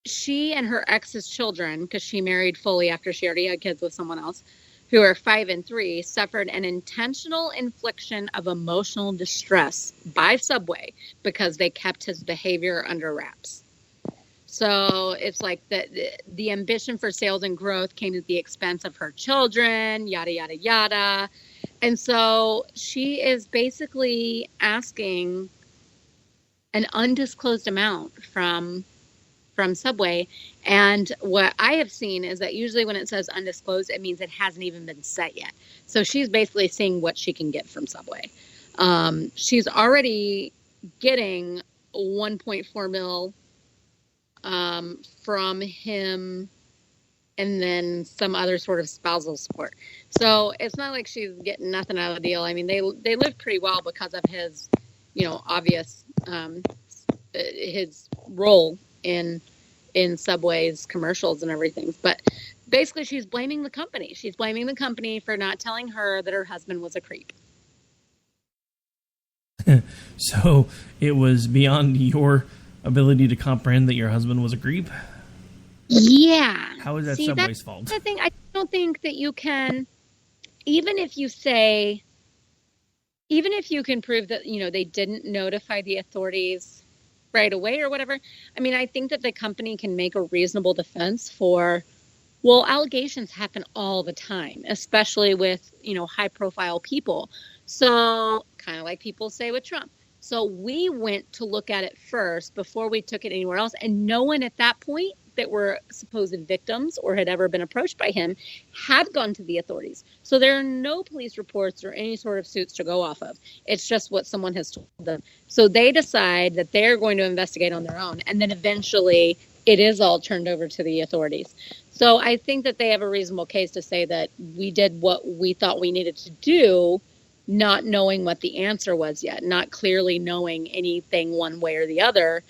she and her ex's children, because she married fully after she already had kids with someone else, who are 5 and 3, suffered an intentional infliction of emotional distress by Subway because they kept his behavior under wraps. So it's like the ambition for sales and growth came at the expense of her children, yada, yada, yada. And so she is basically asking an undisclosed amount from Subway. And what I have seen is that usually when it says undisclosed, it means it hasn't even been set yet. So she's basically seeing what she can get from Subway. She's already getting $1.4 million from him, and then some other sort of spousal support. So it's not like she's getting nothing out of the deal. I mean, they lived pretty well because of his, obvious his role in Subway's commercials and everything. But basically, she's blaming the company. She's blaming the company for not telling her that her husband was a creep. So it was beyond your ability to comprehend that your husband was a creep? Yeah. How is that Subway's fault? The thing, I don't think that you can, even if you can prove that, they didn't notify the authorities right away or whatever. I mean, I think that the company can make a reasonable defense for, well, allegations happen all the time, especially with, high profile people. So kind of like people say with Trump. So we went to look at it first before we took it anywhere else. And no one at that point that were supposed victims or had ever been approached by him had gone to the authorities. So there are no police reports or any sort of suits to go off of. It's just what someone has told them. So they decide that they're going to investigate on their own. And then eventually it is all turned over to the authorities. So I think that they have a reasonable case to say that we did what we thought we needed to do, not knowing what the answer was yet, not clearly knowing anything one way or the other,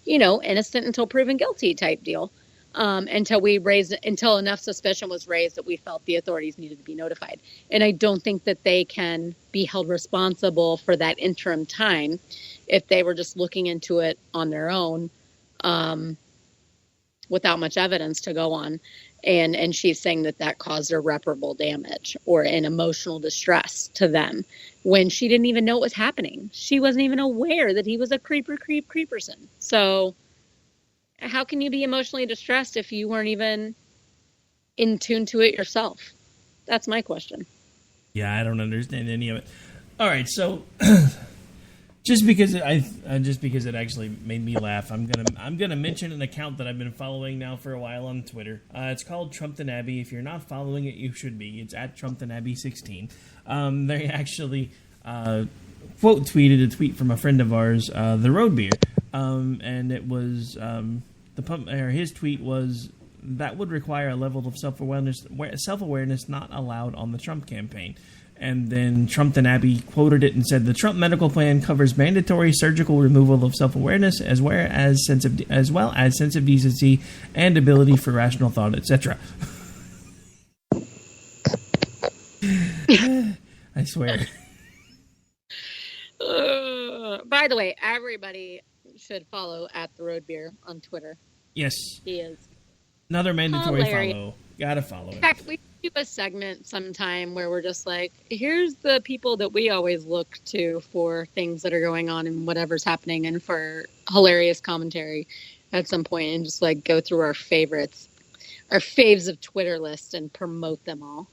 innocent until proven guilty type deal, until enough suspicion was raised that we felt the authorities needed to be notified. And I don't think that they can be held responsible for that interim time if they were just looking into it on their own, without much evidence to go on. And she's saying that caused irreparable damage or an emotional distress to them when she didn't even know what was happening. She wasn't even aware that he was a creeperson. So how can you be emotionally distressed if you weren't even in tune to it yourself? That's my question. Yeah, I don't understand any of it. All right, so just because it actually made me laugh, I'm gonna mention an account that I've been following now for a while on Twitter. It's called Trumpton Abbey. If you're not following it, you should be. It's at Trumpton Abbey 16. They actually quote tweeted a tweet from a friend of ours, the Road Beer, and it was his tweet was, that would require a level of self-awareness not allowed on the Trump campaign. And then Trumpton Abbey quoted it and said, the Trump medical plan covers mandatory surgical removal of self-awareness as well as sense of decency and ability for rational thought, etc. I swear. By the way, everybody should follow at the Road Beer on Twitter. Yes. He is. Another mandatory hilarious. follow. Gotta follow it. In fact, we do a segment sometime where we're just like, here's the people that we always look to for things that are going on and whatever's happening, and for hilarious commentary at some point, and just like go through our favorites, our faves of Twitter list, and promote them all.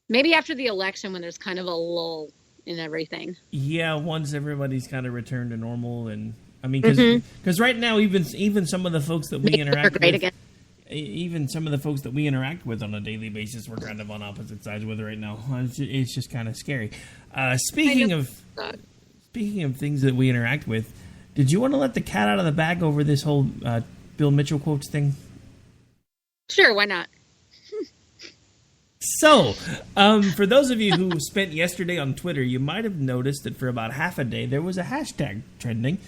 Maybe after the election when there's kind of a lull in everything. Yeah, once everybody's kind of returned to normal, and I mean, because right now even some of the folks that we interact with, again. Even some of the folks that we interact with on a daily basis, we're kind of on opposite sides with it right now. It's just kind of scary. Speaking of things that we interact with, did you want to let the cat out of the bag over this whole Bill Mitchell quotes thing? Sure, why not? So, for those of you who spent yesterday on Twitter, you might have noticed that for about half a day there was a hashtag trending,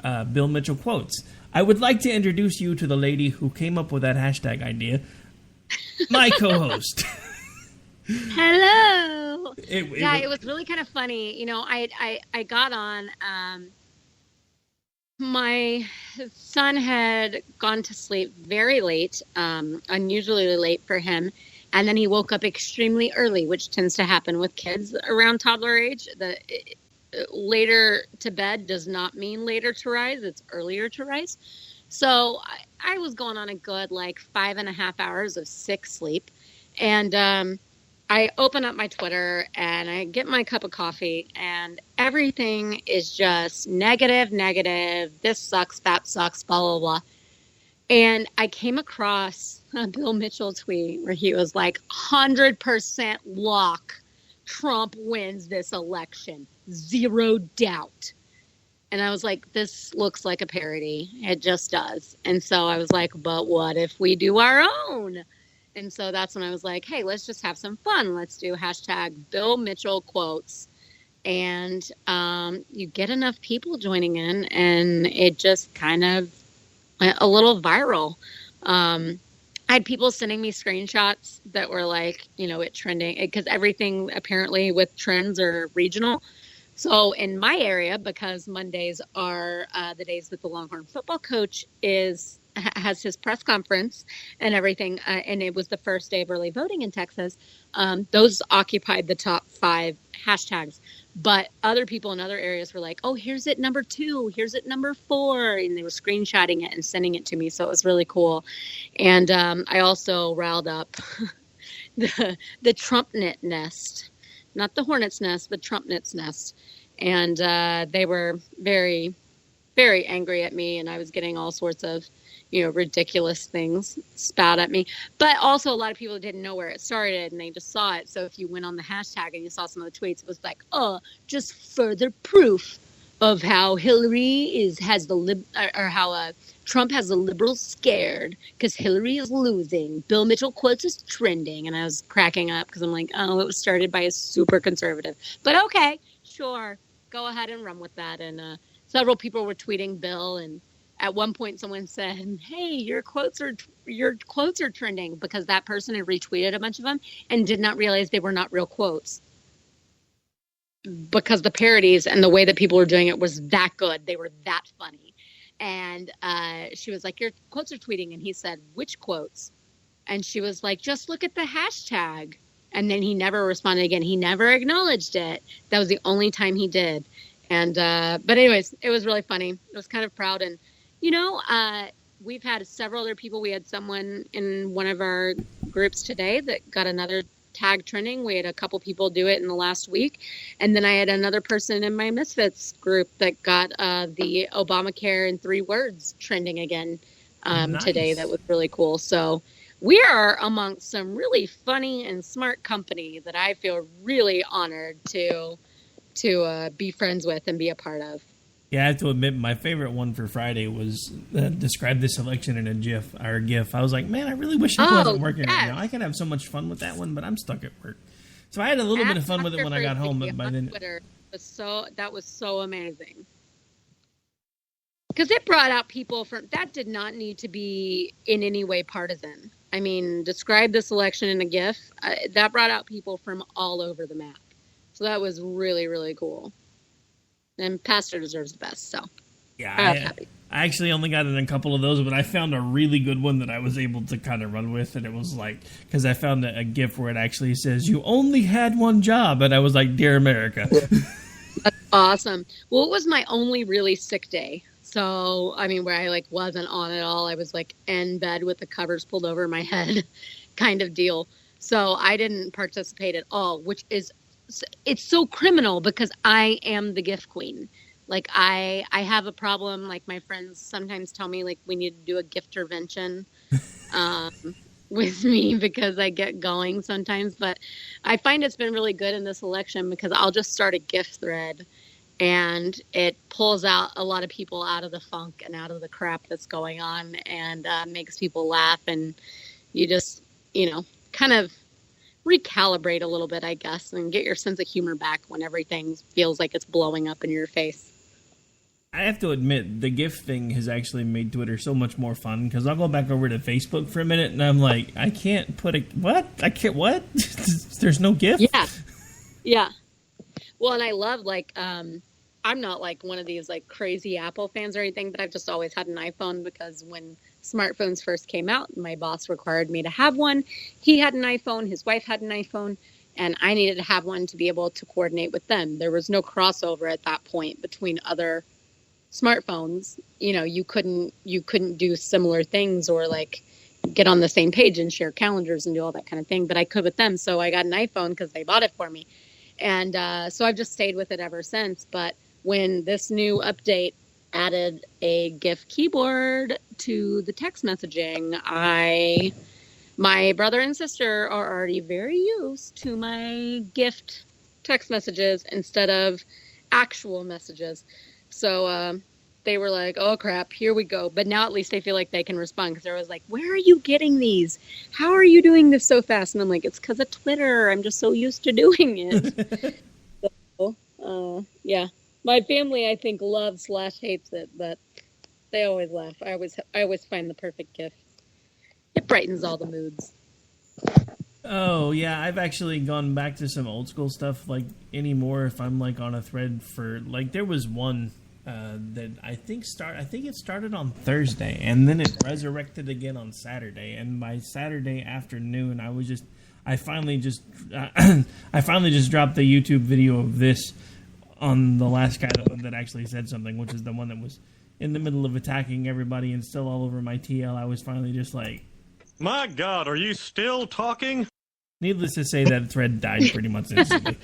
Bill Mitchell quotes. I would like to introduce you to the lady who came up with that hashtag idea, my co-host. Hello. It was really kind of funny. I got on. My son had gone to sleep very late, unusually late for him. And then he woke up extremely early, which tends to happen with kids around toddler age. Later to bed does not mean later to rise. It's earlier to rise. So I was going on a good 5.5 hours of sick sleep. And I open up my Twitter and I get my cup of coffee, and everything is just negative. This sucks, that sucks, blah, blah, blah. And I came across a Bill Mitchell tweet where he was like, 100% lock, Trump wins this election. 0 doubt. And I was like, this looks like a parody. It just does. And so I was like, but what if we do our own? And so that's when I was like, hey, let's just have some fun. Let's do hashtag Bill Mitchell quotes. And you get enough people joining in, and it just kind of went a little viral. I had people sending me screenshots that were like, it trending, because everything apparently with trends are regional. So in my area, because Mondays are the days that the Longhorn football coach has his press conference and everything, and it was the first day of early voting in Texas, those occupied the top 5 hashtags. But other people in other areas were like, oh, here's it number 2, here's it number 4, and they were screenshotting it and sending it to me. So it was really cool. And I also riled up the Trumpnet nest. Not the hornet's nest, but Trumpnet's nest. And they were very, very angry at me, and I was getting all sorts of, ridiculous things spat at me. But also a lot of people didn't know where it started, and they just saw it. So if you went on the hashtag and you saw some of the tweets, it was like, just further proof of how Hillary how Trump has the liberals scared because Hillary is losing. Bill Mitchell quotes is trending. And I was cracking up because I'm like, it was started by a super conservative. But okay, sure. Go ahead and run with that. And several people were tweeting Bill. And at one point someone said, hey, your quotes are trending, because that person had retweeted a bunch of them and did not realize they were not real quotes. Because the parodies and the way that people were doing it was that good. They were that funny. And she was like, your quotes are tweeting. And he said, which quotes? And she was like, just look at the hashtag. And then he never responded again. He never acknowledged it. That was the only time he did. And but anyways, it was really funny. I was kind of proud. And, we've had several other people. We had someone in one of our groups today that got another tag trending. We had a couple people do it in the last week. And then I had another person in my Misfits group that got the Obamacare in 3 words trending again today. That was really cool. So we are amongst some really funny and smart company that I feel really honored to be friends with and be a part of. Yeah, I have to admit, my favorite one for Friday was describe this election in a GIF. I was like, man, I really wish I wasn't working right now. I could have so much fun with that one, but I'm stuck at work. So I had a little bit of fun with it when I got home. But by then, Twitter that was so amazing. Because it brought out people that did not need to be in any way partisan. I mean, describe this election in a GIF. That brought out people from all over the map. So that was really, really cool. And Pastor deserves the best, so yeah, I was happy. I actually only got in a couple of those, but I found a really good one that I was able to kind of run with, and it was like, because I found a GIF where it actually says, you only had one job, and I was like, dear America. That's awesome. Well, it was my only really sick day. So, I mean, where I wasn't on at all. I was in bed with the covers pulled over my head kind of deal. So I didn't participate at all, which is, it's so criminal because I am the gift queen. I have a problem. My friends sometimes tell me we need to do a giftervention with me because I get going sometimes. But I find it's been really good in this election because I'll just start a gift thread and it pulls out a lot of people out of the funk and out of the crap that's going on and makes people laugh. And you just, kind of recalibrate a little bit, I guess, and get your sense of humor back when everything feels like it's blowing up in your face. I have to admit, the GIF thing has actually made Twitter so much more fun because I'll go back over to Facebook for a minute and I'm like, I can't put what? I can't, what? There's no GIF? Yeah. Well, and I love, I'm not one of these crazy Apple fans or anything, but I've just always had an iPhone because when smartphones first came out, my boss required me to have one. He had an iPhone, his wife had an iPhone, and I needed to have one to be able to coordinate with them. There was no crossover at that point between other smartphones. You couldn't do similar things or get on the same page and share calendars and do all that kind of thing, but I could with them. So I got an iPhone because they bought it for me. And so I've just stayed with it ever since. But when this new update added a GIF keyboard to the text messaging, my brother and sister are already very used to my gift text messages instead of actual messages. So they were like, oh, crap, here we go. But now at least they feel like they can respond because they're always like, where are you getting these? How are you doing this so fast? And I'm like, it's because of Twitter. I'm just so used to doing it. So, yeah. My family, I think, loves/hates it, but they always laugh. I always find the perfect gift. It brightens all the moods. Oh, yeah, I've actually gone back to some old school stuff, like, anymore if I'm, like, on a thread for, like, there was one that I think it started on Thursday, and then it resurrected again on Saturday, and by Saturday afternoon, I finally just dropped the YouTube video of this on the last guy that actually said something, which is the one that was in the middle of attacking everybody and still all over my TL. I was finally just like, my God, are you still talking? Needless to say, that thread died pretty much instantly.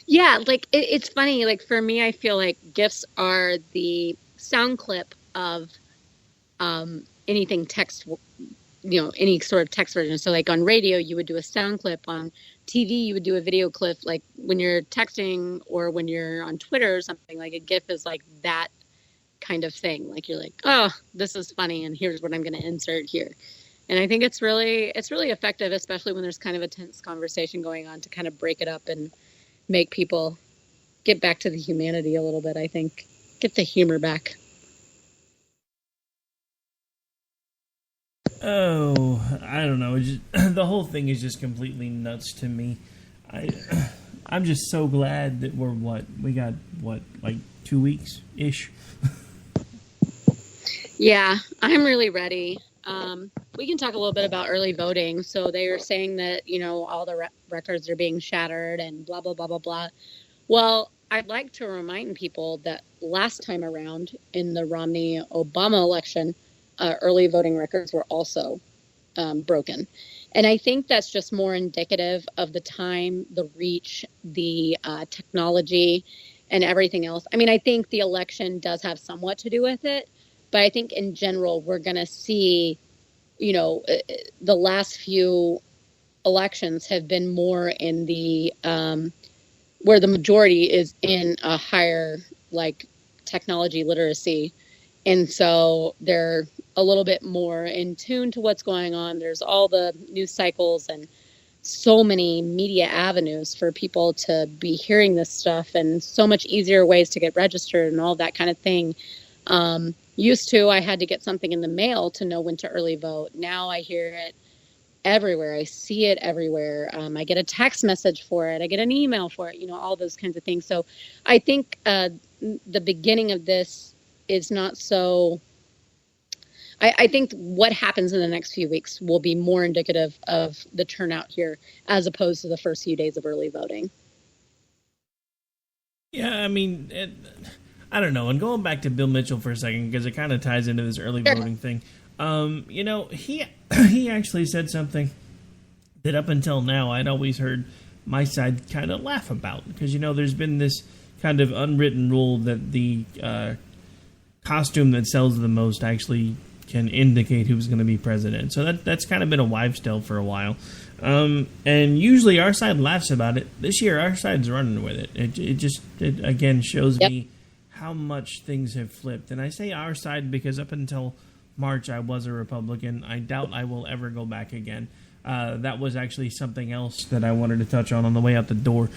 Yeah, like, it's funny. Like, for me, I feel like GIFs are the sound clip of anything text, any sort of text version. So, like, on radio, you would do a sound clip. On TV, you would do a video clip. Like, when you're texting or when you're on Twitter or something, like, a GIF is like that kind of thing. Like, you're like, oh, this is funny, and here's what I'm going to insert here. And I think it's really effective, especially when there's kind of a tense conversation going on, to kind of break it up and make people get back to the humanity a little bit, I think. Get the humor back. Oh, I don't know. The whole thing is just completely nuts to me. I'm just so glad that we got 2 weeks-ish? Yeah, I'm really ready. We can talk a little bit about early voting. So they are saying that, all the records are being shattered and blah, blah, blah, blah, blah. Well, I'd like to remind people that last time around in the Romney-Obama election, early voting records were also broken. And I think that's just more indicative of the time, the reach, the technology, and everything else. I mean, I think the election does have somewhat to do with it. But I think in general, we're going to see, the last few elections have been more in the, where the majority is in a higher, technology literacy. And so they're a little bit more in tune to what's going on. There's all the news cycles and so many media avenues for people to be hearing this stuff, and so much easier ways to get registered and all that kind of thing. Used to, I had to get something in the mail to know when to early vote. Now I hear it everywhere. I see it everywhere. I get a text message for it. I get an email for it, all those kinds of things. So I think the beginning of this is not so... I think what happens in the next few weeks will be more indicative of the turnout here as opposed to the first few days of early voting. Yeah, I mean... I don't know, and going back to Bill Mitchell for a second, because it kind of ties into this early voting thing, he actually said something that up until now I'd always heard my side kind of laugh about, because, there's been this kind of unwritten rule that the costume that sells the most actually can indicate who's going to be president. So that's kind of been a wives' tale for a while. And usually our side laughs about it. This year, our side's running with it. It again shows me how much things have flipped. And I say our side because up until March, I was a Republican. I doubt I will ever go back again. That was actually something else that I wanted to touch on the way out the door,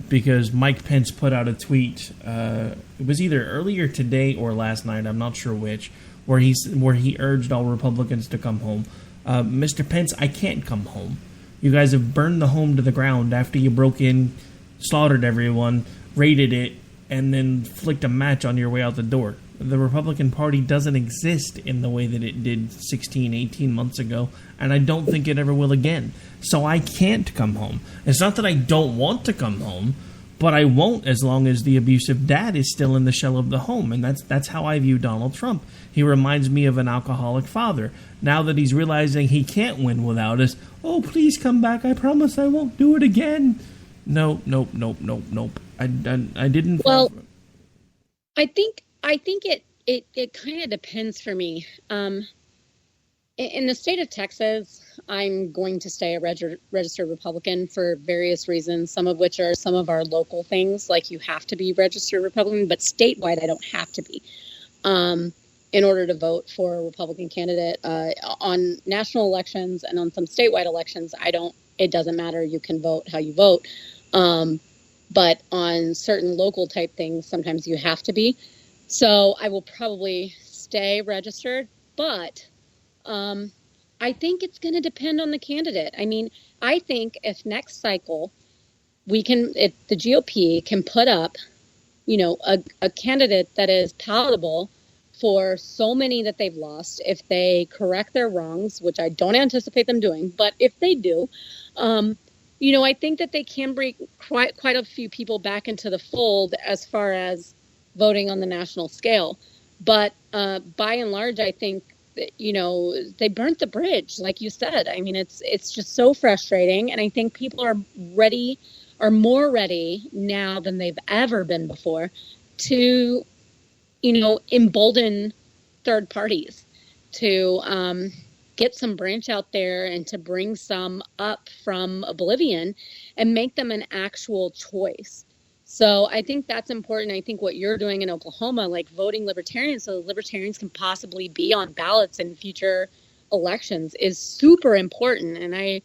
because Mike Pence put out a tweet. It was either earlier today or last night, I'm not sure which, where he urged all Republicans to come home. Mr. Pence, I can't come home. You guys have burned the home to the ground after you broke in, slaughtered everyone, raided it, and then flicked a match on your way out the door. The Republican Party doesn't exist in the way that it did 16, 18 months ago, and I don't think it ever will again. So I can't come home. It's not that I don't want to come home, but I won't as long as the abusive dad is still in the shell of the home, and that's how I view Donald Trump. He reminds me of an alcoholic father. Now that he's realizing he can't win without us, oh, please come back, I promise I won't do it again. Nope. I didn't. Well, I think it kind of depends for me. In the state of Texas, I'm going to stay a registered Republican for various reasons, some of which are some of our local things, like you have to be registered Republican, but statewide, I don't have to be in order to vote for a Republican candidate. On national elections and on some statewide elections, it doesn't matter. You can vote how you vote. But on certain local type things, sometimes you have to be. So I will probably stay registered, but I think it's going to depend on the candidate. I mean, I think if next cycle if the GOP can put up, a candidate that is palatable for so many that they've lost, if they correct their wrongs, which I don't anticipate them doing, but if they do, I think that they can bring quite a few people back into the fold as far as voting on the national scale. But by and large, I think they burnt the bridge, like you said. I mean, it's just so frustrating. And I think people are more ready now than they've ever been before to, embolden third parties to get some branch out there and to bring some up from oblivion and make them an actual choice. So I think that's important. I think what you're doing in Oklahoma, like voting libertarians so the libertarians can possibly be on ballots in future elections, is super important. And I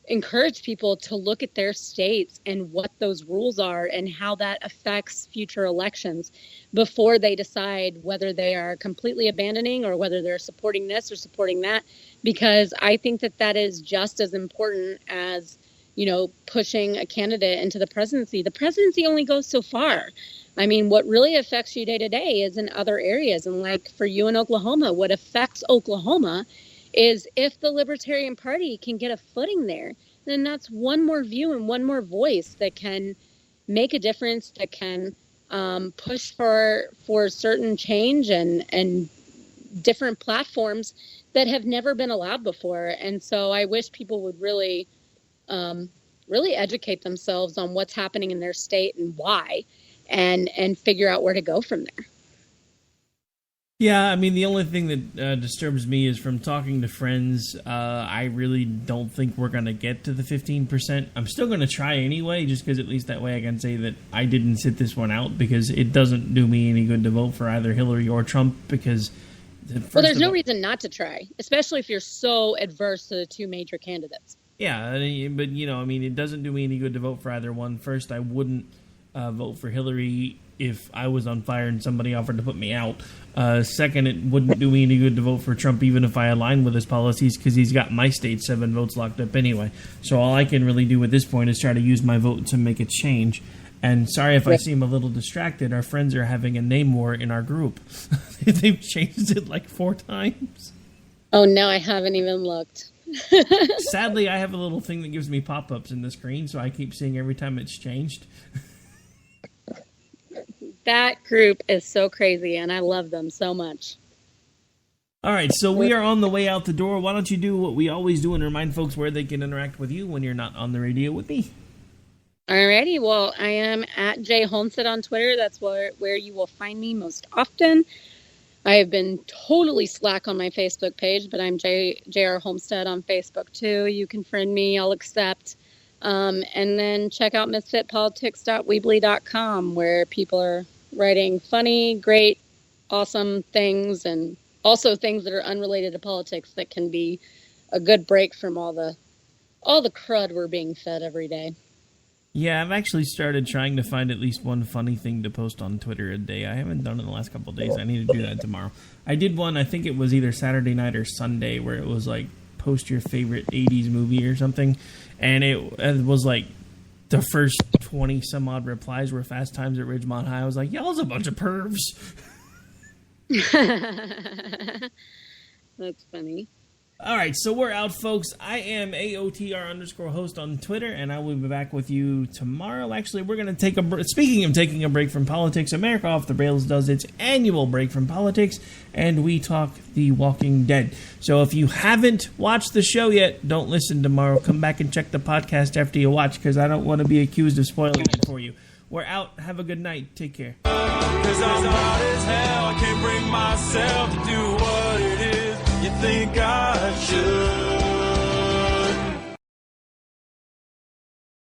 encourage people to look at their states and what those rules are and how that affects future elections before they decide whether they are completely abandoning or whether they're supporting this or supporting that, because I think that is just as important as pushing a candidate into the presidency. The presidency only goes so far. I mean, what really affects you day to day is in other areas. And like for you in Oklahoma, what affects Oklahoma is if the Libertarian Party can get a footing there, then that's one more view and one more voice that can make a difference, that can push for certain change and different platforms that have never been allowed before. And so I wish people would really educate themselves on what's happening in their state and why, and figure out where to go from there. Yeah, I mean, the only thing that disturbs me is from talking to friends, I really don't think we're going to get to the 15%. I'm still going to try anyway, just because at least that way I can say that I didn't sit this one out, because it doesn't do me any good to vote for either Hillary or Trump, because... Well, there's no reason not to try, especially if you're so adverse to the two major candidates. Yeah, but, it doesn't do me any good to vote for either one. First, I wouldn't vote for Hillary if I was on fire and somebody offered to put me out. Second, it wouldn't do me any good to vote for Trump even if I align with his policies, because he's got my state 7 votes locked up anyway. So all I can really do at this point is try to use my vote to make a change. And sorry if I seem a little distracted. Our friends are having a name war in our group. They've changed it like 4 times. Oh, no, I haven't even looked. Sadly, I have a little thing that gives me pop-ups in the screen, so I keep seeing every time it's changed. That group is so crazy, and I love them so much. All right, so we are on the way out the door. Why don't you do what we always do and remind folks where they can interact with you when you're not on the radio with me? Alrighty, well, I am at J Homestead on Twitter. That's where you will find me most often. I have been totally slack on my Facebook page, but I'm JR Homestead on Facebook too. You can friend me, I'll accept. And then check out misfitpolitics.weebly.com, where people are writing funny, great, awesome things, and also things that are unrelated to politics that can be a good break from all the crud we're being fed every day. Yeah, I've actually started trying to find at least one funny thing to post on Twitter a day. I haven't done it in the last couple of days. I need to do that tomorrow. I did one, I think it was either Saturday night or Sunday, where it was like, post your favorite 80s movie or something. And it was like, the first 20 some odd replies were Fast Times at Ridgemont High. I was like, y'all's a bunch of pervs. That's funny. All right, so we're out, folks. I am AOTR_host on Twitter, and I will be back with you tomorrow. Actually, we're going to take a break. Speaking of taking a break from politics, America Off the Rails does its annual break from politics, and we talk The Walking Dead. So if you haven't watched the show yet, don't listen tomorrow. Come back and check the podcast after you watch, because I don't want to be accused of spoiling it for you. We're out. Have a good night. Take care. 'Cause I'm hot as hell. I can't bring myself to do what it is you think I should. should.